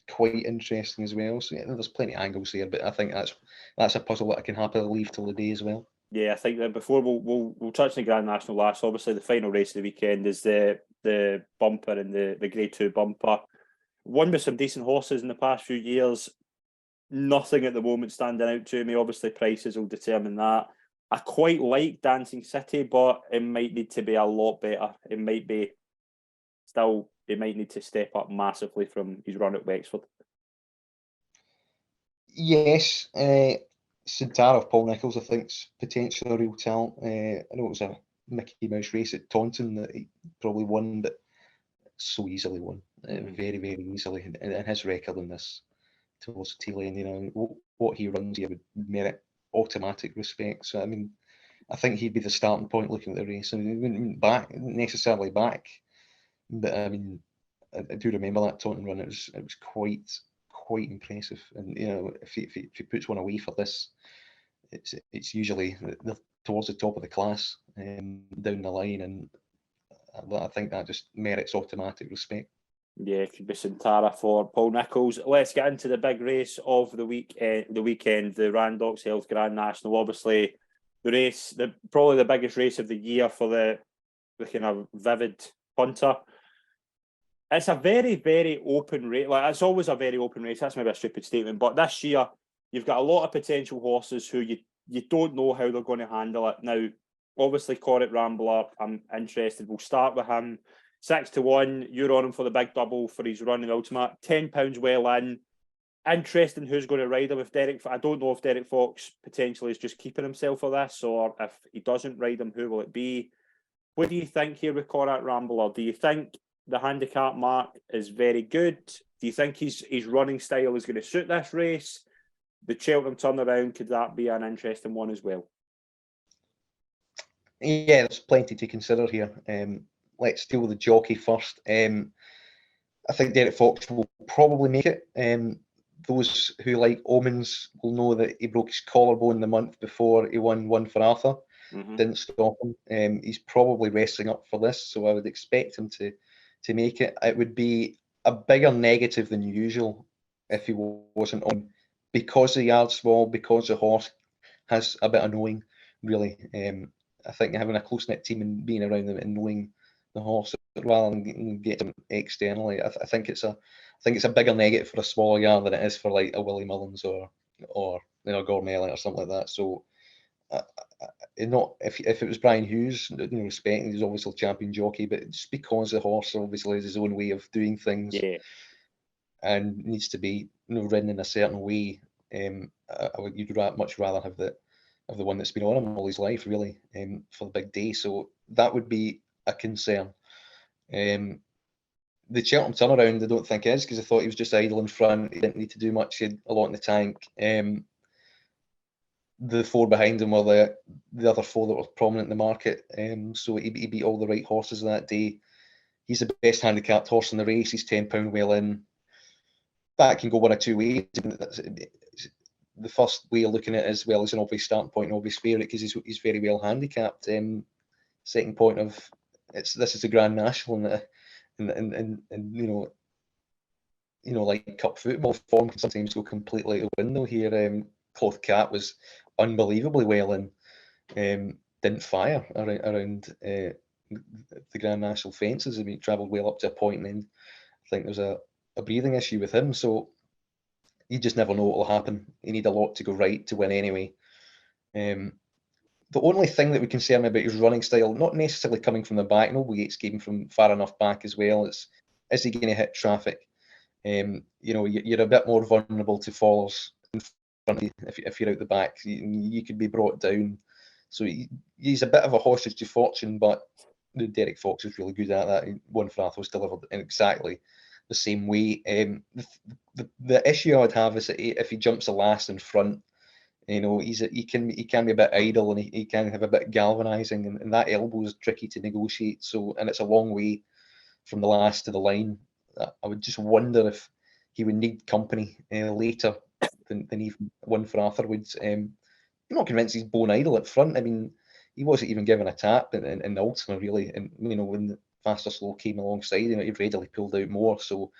quite interesting as well. So yeah, there's plenty of angles there, but I think that's a puzzle that I can happily leave till the day as well. Yeah, I think that before we'll touch on the Grand National last. Obviously, the final race of the weekend is the bumper and the Grade 2 bumper. One with some decent horses in the past few years. Nothing at the moment standing out to me. Obviously, prices will determine that. I quite like Dancing City, but it might need to be a lot better. He might need to step up massively from his run at Wexford. Yes, Sintara of Paul Nicholls, I think, is potentially a real talent. I know it was a Mickey Mouse race at Taunton that he probably won, but so easily won, very, very easily. And his record in this Velocity Lane, what he runs here would merit automatic respect. So I mean, I think he'd be the starting point looking at the race. I mean, he wouldn't necessarily back, but I mean, I do remember that Taunton run. It was quite impressive. And if he puts one away for this, it's usually towards the top of the class down the line, and I think that just merits automatic respect. Yeah, it could be Sintara for Paul Nicholls. Let's get into the big race of the weekend, the Randox Health Grand National. Obviously, the race, probably the biggest race of the year for the kind of vivid punter. It's a very, very open race. Like, it's always a very open race. That's maybe a stupid statement, but this year you've got a lot of potential horses who you don't know how they're going to handle it. Now, obviously, Corrit Rambler, I'm interested. We'll start with him. 6-1, you're on him for the big double for his run in the Ultimate. £10 well in. Interesting who's going to ride him. I don't know if Derek Fox potentially is just keeping himself for this, or if he doesn't ride him, who will it be? What do you think here with Corrit Rambler? Do you think the handicap mark is very good? Do you think his running style is going to suit this race? The Cheltenham turnaround, could that be an interesting one as well? Yeah, there's plenty to consider here. Let's deal with the jockey first. I think Derek Fox will probably make it. Those who like omens will know that he broke his collarbone the month before he won One for Arthur. Didn't stop him. He's probably resting up for this, so I would expect him to make it. It would be a bigger negative than usual if he wasn't on, because the yard's small, because the horse has a bit of knowing, really. I think having a close-knit team and being around them and knowing the horse rather than get them externally, I think it's a bigger negative for a smaller yard than it is for like a Willie Mullins or Gormelli or something like that. So, not if it was Brian Hughes, respecting, he's obviously a champion jockey, but just because the horse obviously has his own way of doing things, and needs to be ridden in a certain way, you'd much rather have the one that's been on him all his life, really, for the big day. So that would be a concern. The Cheltenham turnaround, I don't think is, because I thought he was just idle in front. He didn't need to do much. He had a lot in the tank. The four behind him were the other four that were prominent in the market. So he beat all the right horses that day. He's the best handicapped horse in the race. He's £10 well in. That can go one of two ways. The first way of looking at it is, well, it's an obvious starting point, an obvious favourite because he's very well handicapped. Second point of this is a Grand National, and like cup football, form can sometimes go completely out the window here. Cloth Cat was unbelievably well in, didn't fire around the Grand National fences. I mean, he travelled well up to a point, and then I think there's a breathing issue with him. So you just never know what will happen. You need a lot to go right to win anyway. The only thing that would concern me about his running style, not necessarily coming from the back, Noble Yates came from far enough back as well, is he going to hit traffic? You're a bit more vulnerable to fallers in front of you if you're out the back. You could be brought down. So he's a bit of a hostage to fortune, but Derek Fox is really good at that. One for Arthur was delivered in exactly the same way. The issue I would have is that if he jumps the last in front, he can be a bit idle, and he can have a bit galvanising, and that elbow is tricky to negotiate. So, and it's a long way from the last to the line. I would just wonder if he would need company later than even One for Arthur would. I'm not convinced he's bone idle up front. I mean, he wasn't even given a tap in the Ultima, really. And when the Fast or Slow came alongside, he readily pulled out more. So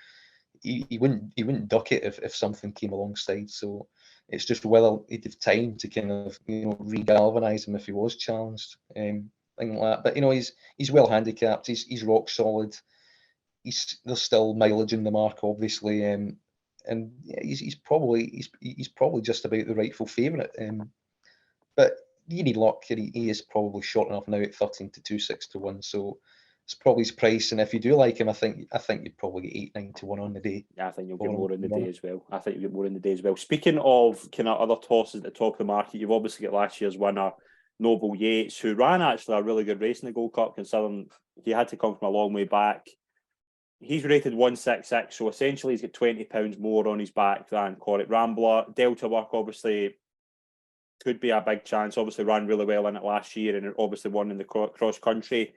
he wouldn't duck it if something came alongside. So it's just whether he'd have time to kind of re-galvanise him if he was challenged, thing like that. But he's well handicapped. He's rock solid. There's still mileage in the mark, obviously, and he's probably just about the rightful favourite. But you need luck. He is probably short enough now at 13 to 2, 6 to 1. So it's probably his price. And if you do like him, I think you'd probably get 8, 9 to 1 on the day. Yeah, I think you'll get more in the day as well. Speaking of kind of other tosses at the top of the market, you've obviously got last year's winner, Noble Yates, who ran actually a really good race in the Gold Cup, considering he had to come from a long way back. He's rated 166, so essentially he's got £20 more on his back than Corrick Rambler. Delta Work obviously could be a big chance. Obviously ran really well in it last year, and obviously won in the cross country.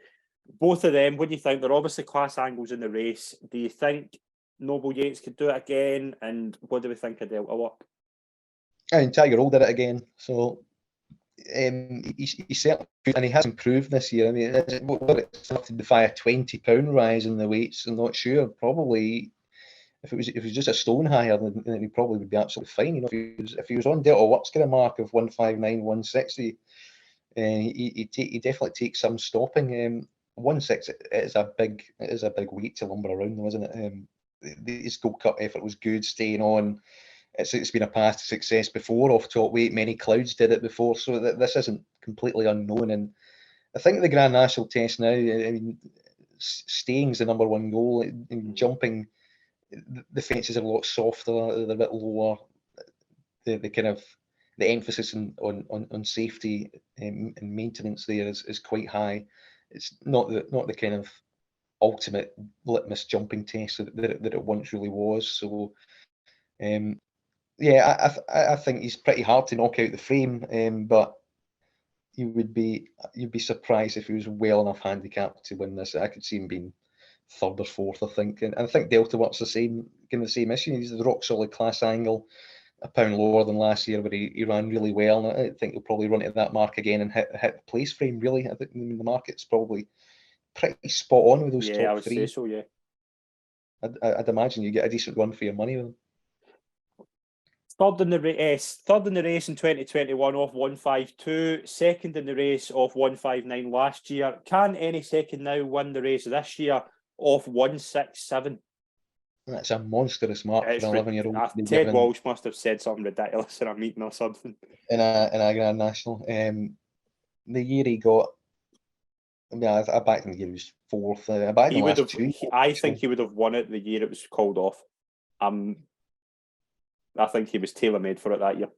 Both of them, what do you think? They're obviously class angles in the race. Do you think Noble Yates could do it again? And what do we think of Delta Work? I mean, Tiger Roll did it again. So he certainly, and he has improved this year. I mean, whether it's enough to defy a £20 rise in the weights, I'm not sure. Probably, if it was just a stone higher, then he probably would be absolutely fine. If he was on Delta Work's kind of mark of 159, 160, he definitely takes some stopping. 160 is a big weight to lumber around, though, isn't it? His Gold Cup effort was good, staying on. It's been a past success before off top weight. Many Clouds did it before, so this isn't completely unknown. And I think the Grand National Test now, I mean, staying's the number one goal. Jumping, the fences are a lot softer, they're a bit lower. The kind of the emphasis on safety and maintenance there is quite high. It's not the kind of ultimate litmus jumping test that it once really was. So. I think he's pretty hard to knock out the frame, but you'd be surprised if he was well enough handicapped to win this. I could see him being third or fourth, I think. And I think Delta Works the same issue. He's the rock solid class angle, a pound lower than last year, where he ran really well. And I think he'll probably run at that mark again and hit the place frame. Really, I think the market's probably pretty spot on with those I top would three. say so. Yeah, I'd imagine you get a decent run for your money with him. third in the race in 2021 off 152, second in the race off 159 last year. Can any second now win the race this year off 167? That's a monstrous mark for an 11-year-old. Ted Walsh must have said something ridiculous in a meeting or something. In a Grand National. The year he got, I backed him the year he was fourth. I think he would have won it the year it was called off. I think he was tailor-made for it that year.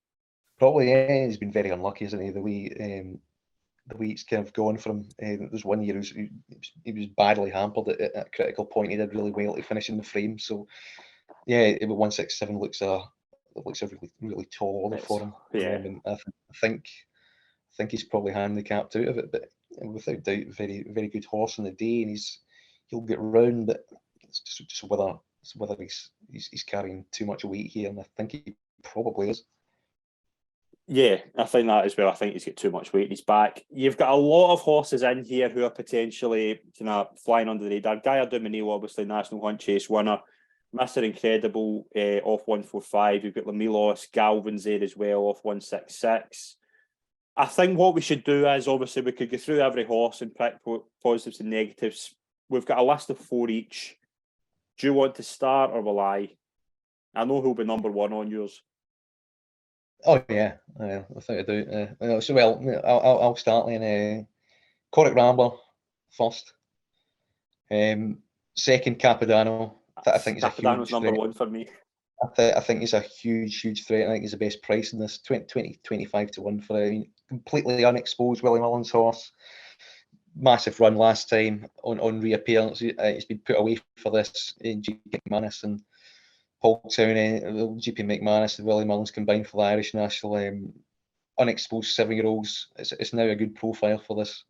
Probably, yeah. He's been very unlucky, isn't he? The way it's kind of gone for him. There's one year he was badly hampered at a critical point. He did really well to finish in the frame. So, yeah, 167 looks a really, really tall order for him. Yeah. And I think he's probably handicapped out of it, but without doubt, very, very good horse on the day, and he'll get round. But it's just whether he's carrying too much weight here, and I think he probably is. Yeah, I think that as well. I think he's got too much weight in his back. You've got a lot of horses in here who are potentially flying under the radar. Gaia Duminil, obviously National Hunt Chase winner. Mr. Incredible off 145. You've got Lamilos, Galvin's there as well off 166. I think what we should do is, obviously, we could go through every horse and pick positives and negatives. We've got a list of 4 each. Do you want to start or will I? I know who'll be number 1 on yours. Oh yeah, without a doubt. So I'll start then. Corrick Rambler first. Second, Capodanno. I think he's Capodanno's number 1 for me. I think he's a huge threat. I think he's the best price in this. 25 to 1 for him. Completely unexposed Willie Mullins horse. Massive run last time on reappearance. He's been put away for this in GP McManus and Paul Towney, GP McManus and Willie Mullins combined for the Irish National. Unexposed 7-year-olds. It's now a good profile for this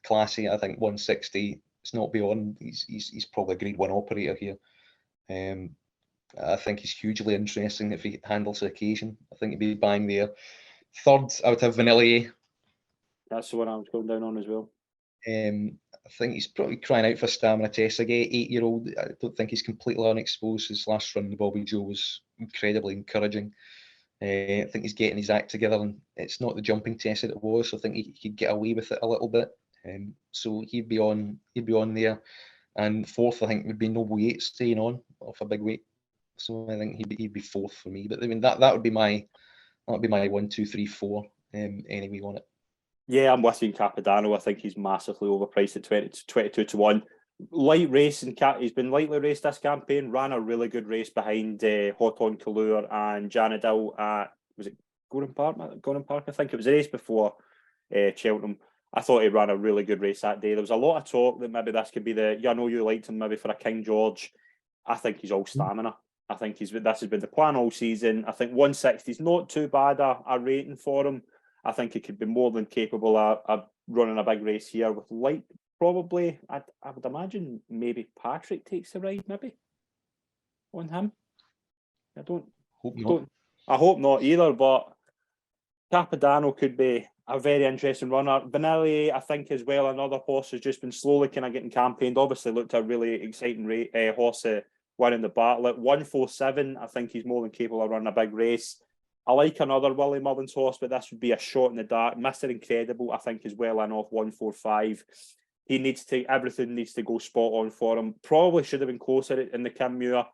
classy. I think 160. It's not beyond. He's probably a Grade 1 operator here. I think he's hugely interesting if he handles the occasion. I think he'd be bang there. Third, I would have Vanillier. That's the one I was going down on as well. I think he's probably crying out for stamina test again. 8-year-old. I don't think he's completely unexposed. His last run in the Bobby Joe was incredibly encouraging. I think he's getting his act together, and it's not the jumping test that it was. So I think he could get away with it a little bit. So he'd be on there. And fourth, I think, would be Noble Yates staying on off a big weight. So I think he'd be fourth for me. But I mean that would be my 1, 2, 3, 4 anyway on it. Yeah, I'm with you in Capodanno. I think he's massively overpriced at 22 to 1. Light race, and he's been lightly raced this campaign. Ran a really good race behind Hot on Callure and Janadil at, was it Goran Park? I think it was a race before Cheltenham. I thought he ran a really good race that day. There was a lot of talk that maybe this could be I know you liked him maybe for a King George. I think he's all stamina. I think this has been the plan all season. I think 160 is not too bad a rating for him. I think he could be more than capable of running a big race here with light. Probably, I would imagine maybe Patrick takes the ride, maybe on him. I hope not either, but Capodanno could be a very interesting runner. Vanillier, I think, as well, another horse who's just been slowly kind of getting campaigned. Obviously, looked a really exciting horse winning the battle at 147. I think he's more than capable of running a big race. I like another Willie Mullins horse, but this would be a shot in the dark. Mr. Incredible, I think, is well in off 145. Everything needs to go spot on for him. Probably should have been closer in the Kim Muir.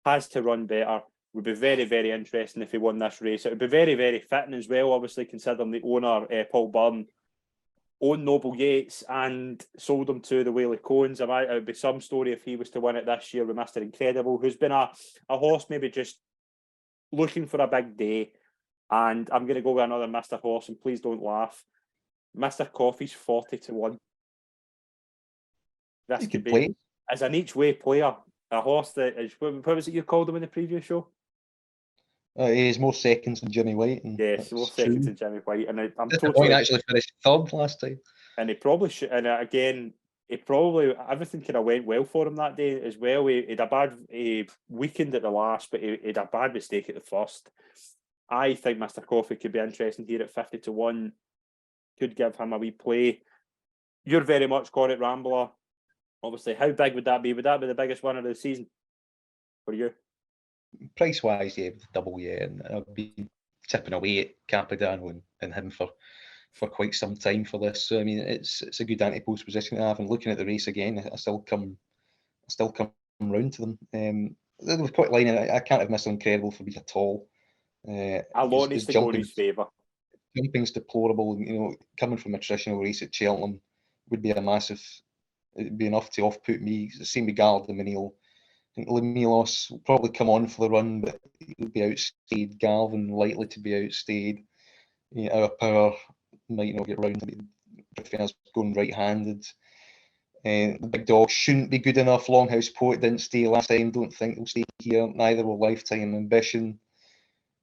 Has to run better. Would be very, very interesting if he won this race. It would be very, very fitting as well, obviously, considering the owner, Paul Byrne, owned Noble Yates and sold him to the Whaley Cones. It would be some story if he was to win it this year with Mr. Incredible, who's been a horse maybe just looking for a big day. And I'm going to go with another Mr. Horse, and please don't laugh. Mr. Coffee's 40 to 1. This could be play as an each way player. A horse that is, what was it you called him in the previous show? He has more seconds than Jimmy White. And Yes, more seconds than Jimmy White, and I'm Disappointing totally actually finished third last time. And he probably should. And again, he probably everything kind of went well for him that day as well. He had a bad weekend at the last, but he had a bad mistake at the first. I think Mr. Coffey could be interesting here at 50-1. Could give him a wee play. You're very much Cornet Rambler. Obviously, how big would that be? Would that be the biggest winner of the season for you? Price wise, yeah, double, yeah. And I've been tipping away at Capodanno and him for quite some time for this. So I mean, it's a good anti-post position to have. And looking at the race again, I still come round to them. They were quite lining. I can't have Mr. Incredible for being at all. A lot needs to go in his favour. Jumping's deplorable. You know, coming from a traditional race at Cheltenham would be a massive. It'd be enough to off-put me. Same with Garda Manil. I think Lemilos will probably come on for the run, but he'll be outstayed. Galvin likely to be outstayed. You know, Our Power might not get round. Prefers going right-handed. The big dog shouldn't be good enough. Longhouse Poet didn't stay last time. Don't think he'll stay here. Neither will Lifetime Ambition.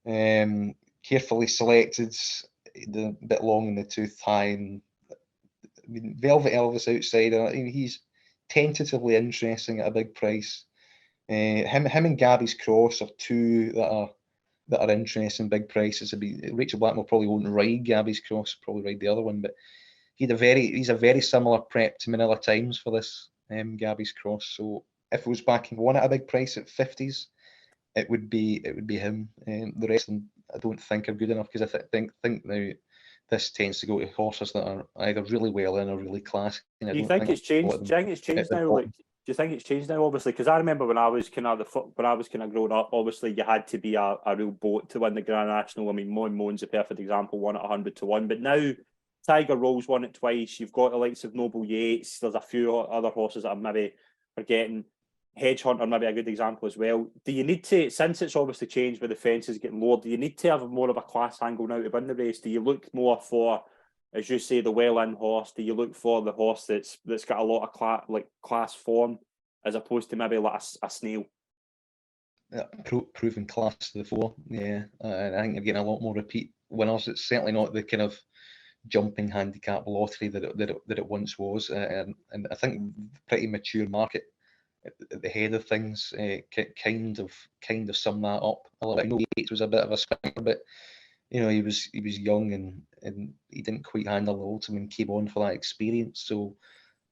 Carefully selected. The bit long in the tooth, high. And, I mean, Velvet Elvis Outsider. I mean, he's tentatively interesting at a big price. Him and Gabby's Cross are two that are interesting, big prices. Rachel Blackmore probably won't ride Gabby's Cross, probably ride the other one, but he's a very similar prep to Manila Times for this Gabby's Cross. So if it was backing one at a big price at 50s, it would be him. The rest of them I don't think are good enough, because I think now this tends to go to horses that are either really well in or really classy. Do you think it's changed? Do you think it's changed now? Like, do you think it's changed now? Obviously, because I remember when I was kind of growing up, obviously you had to be a real boat to win the Grand National. I mean, Moon's a perfect example, won at 100-1. But now Tiger Rolls won it twice. You've got the likes of Noble Yates. There's a few other horses that I'm maybe forgetting. Hedge Hunter maybe a good example as well. Do you need to, since it's obviously changed with the fences getting lowered, do you need to have more of a class angle now to win the race? Do you look more for, as you say, the well-in horse? Do you look for the horse that's got a lot of class form, as opposed to maybe like a snail? Yeah, proven class to the fore, yeah. And I think you're getting a lot more repeat winners. It's certainly not the kind of jumping handicap lottery that it once was, and I think pretty mature market at the head of things kind of sum that up a little bit. I know Yates was a bit of a spanker, but you know, he was young and he didn't quite handle the ultimate and came on for that experience. So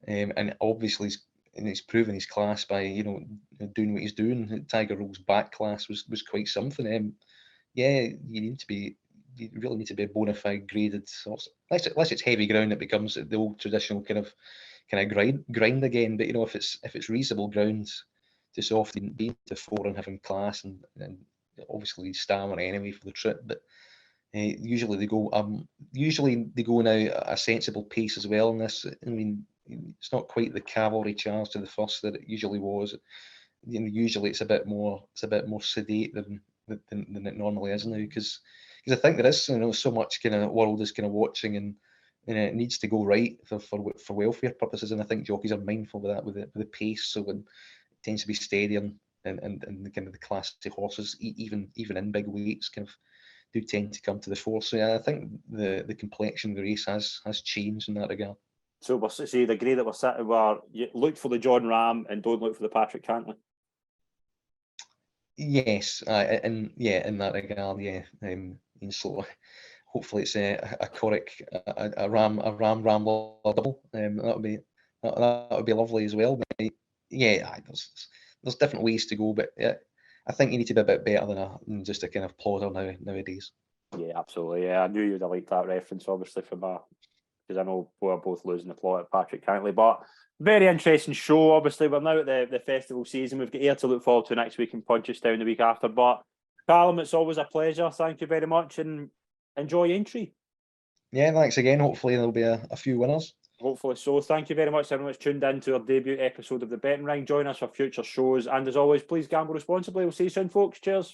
and obviously he's proven his class by, you know, doing what he's doing. Tiger Roll's back class was quite something. Yeah, you really need to be a bona fide graded horse. Unless it's heavy ground, it becomes the old traditional kind of grind again. But you know, if it's reasonable ground, just often being to fore and having class and obviously stamina anyway for the trip. But usually they go now at a sensible pace as well in this. I mean, it's not quite the cavalry charge to the first that it usually was. You know, usually it's a bit more sedate than it normally is now, because I think there is, you know, so much kind of world is kind of watching, and it needs to go right for welfare purposes. And I think jockeys are mindful of that with the pace. So when it tends to be steady and the kind of the classy horses, even in big weights, kind of do tend to come to the fore. So yeah, I think the complexion of the race has changed in that regard. So we'll see the agree that we're sitting where you look for the John Ram and don't look for the Patrick Cantley. Yes, in that regard, yeah. So hopefully it's a Corrick, a Ram Rambler double. That would be lovely as well. But yeah, there's different ways to go, but I think you need to be a bit better than just a kind of plodder nowadays. Yeah, absolutely. Yeah, I knew you'd have liked that reference, obviously, because I know we're both losing the plot at Patrick Cantley. But very interesting show. Obviously, we're now at the festival season. We've got Ayr to look forward to next week and Punchestown the week after. But Calum, it's always a pleasure. Thank you very much, and enjoy Aintree. Yeah, thanks again. Hopefully there'll be a few winners. Hopefully so. Thank you very much, everyone that's tuned in to our debut episode of the Betting Ring. Join us for future shows. And as always, please gamble responsibly. We'll see you soon, folks. Cheers.